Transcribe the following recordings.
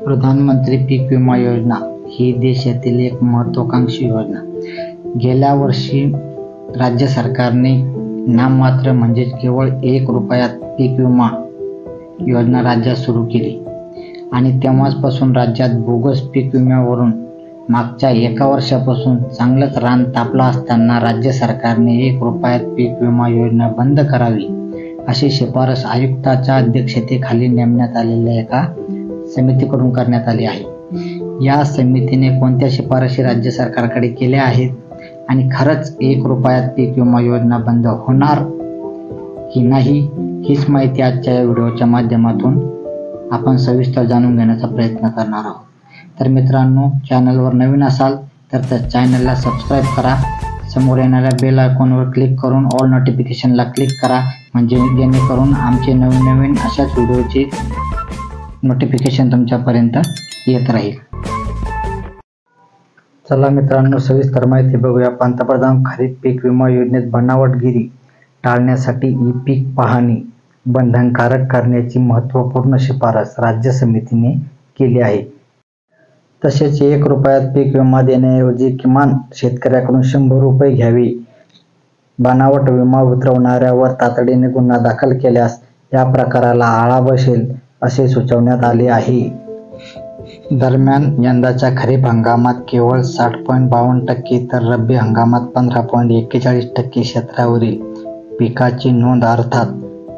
प्रधानमंत्री पीक विमा योजना ही देशातील एक महत्त्वाकांक्षी योजना. गेल्या वर्षी राज्य सरकारने नाममात्र म्हणजेच केवळ 1 रुपयात पीक विमा योजना राज्यात सुरू केली आणि तेव्हापासून राज्यात बोगस पीक विम्यावरून मागच्या 1 वर्षापासून चांगलंच रान तापलं असताना राज्य सरकारने 1 रुपयात पीक विमा योजना बंद करावी अशी शिफारस आयुक्ताच्या अध्यक्षतेखाली नेमण्यात आलेल्या एका समितीकडून करण्यात आली आहे. या समितीने कोणत्या शिफारशी राज्य सरकारकडे केल्या आहेत आणि खरंच 1 रुपयात पीक विमा योजना बंद होणार की नाही हीच माहिती आजच्या या व्हिडिओच्या माध्यमातून आपण सविस्तर जाणून घेण्याचा प्रयत्न करणार आहोत. तर मित्रांनो, चॅनलवर नवीन असाल तर त्या चॅनलला सबस्क्राईब करा. समोर येणाऱ्या बेल आयकॉनवर क्लिक करून ऑल नोटिफिकेशनला क्लिक करा, म्हणजे जेणेकरून आमचे नवीन अशाच व्हिडिओचे नोटिफिकेशन तुमच्यापर्यंत येत राहील. चला मित्रांनो, सविस्तर माहिती बघूया. पंतप्रधान खरीप पीक विमा योजनेत बनावटगिरी टाळण्यासाठी ई पीक पाहणी बंधनकारक करण्याची महत्त्वपूर्ण शिफारस राज्य समितीने केली आहे. तसेच 1 रुपयात पीक विमा देण्याऐवजी किमान शेतकऱ्याकडून 100 रुपये घ्यावे. बनावट विमा उतरवणाऱ्यावर तातडीने गुन्हा दाखल केल्यास या प्रकाराला आळा बसेल असे सुचवण्यात आले आहे. दरम्यान यंदाच्या खरीप हंगामात केवळ 60.52% तर रब्बी हंगामात 15.41% क्षेत्रावरील पिकाची नोंद अर्थात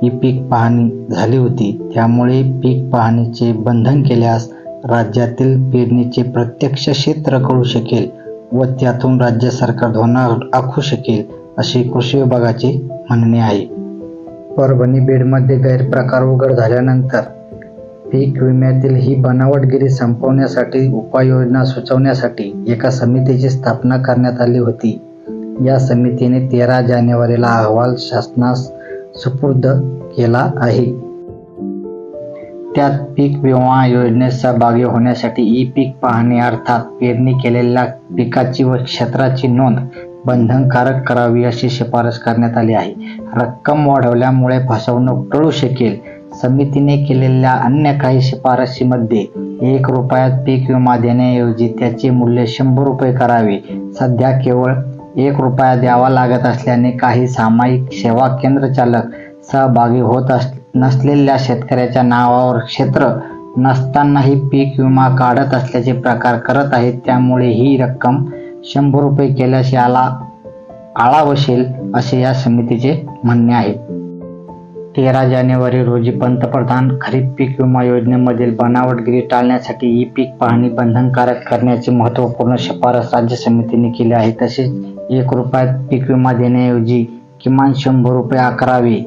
ही पीक पाहणी झाली होती. त्यामुळे पीक पाहणीचे बंधन केल्यास राज्यातील पेरणीचे प्रत्यक्ष क्षेत्र कळू शकेल व त्यातून राज्य सरकार धोरण आखू शकेल असे कृषी विभागाचे म्हणणे आहे. परभणी बेडमध्ये गैरप्रकार उघड झाल्यानंतर पीक विम्यातील ही बनावटगिरी संपवण्यासाठी उपाययोजना सुचवण्यासाठी एका समितीची स्थापना करण्यात आली होती. या समितीने 13 जानेवारीला अहवाल शासनास सुपूर्द केला आहे. त्यात पीक विमा योजनेत सहभागी होण्यासाठी ई पीक पाहणी अर्थात पेरणी केलेल्या पिकाची व क्षेत्राची नोंद बंधनकारक करावी अशी शिफारस करण्यात आली आहे. रक्कम वाढवल्यामुळे फसवणूक टळू शकेल. समितीने केलेल्या अन्य काही शिफारशीमध्ये 1 रुपयात पीक विमा देण्याऐवजी त्याचे मूल्य 100 रुपये करावे. सध्या केवळ 1 रुपया द्यावा लागत असल्याने काही सामायिक सेवा केंद्र चालक सहभागी होत नसलेल्या शेतकऱ्याच्या नावावर क्षेत्र नसतानाही पीक विमा काढत असल्याचे प्रकार करत आहेत. त्यामुळे ही रक्कम 100 रुपये केल्यास याला आळा बसेल असे या समितीचे म्हणणे आहे. 13 जानेवारी रोजी पंतप्रधान खरीप पीक विमा योजनेमधील बनावटगिरी टाळण्यासाठी ई पीक पाहणी बंधनकारक करण्याची महत्त्वपूर्ण शिफारस राज्य समितीने केली आहे. तसेच 1 रुपयात पीक विमा देण्याऐवजी किमान 100 रुपये आकारावे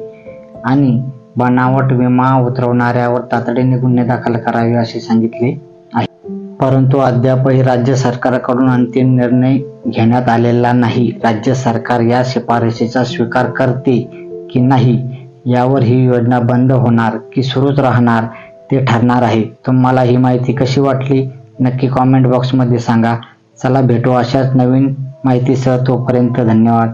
आणि बनावट विमा उतरवणाऱ्यावर तातडीने गुन्हे दाखल करावे असे सांगितले आहे. परंतु अद्यापही राज्य सरकारकडून अंतिम निर्णय घेण्यात आलेला नाही. राज्य सरकार या शिफारशीचा स्वीकार करते की नाही यावर ही योजना बंद होणार की सुरूच राहणार ते ठरणार आहे. तुम्हाला ही माहिती कशी वाटली नक्की कॉमेंट बॉक्समध्ये सांगा. चला भेटू अशाच नवीन माहितीसह. तोपर्यंत धन्यवाद.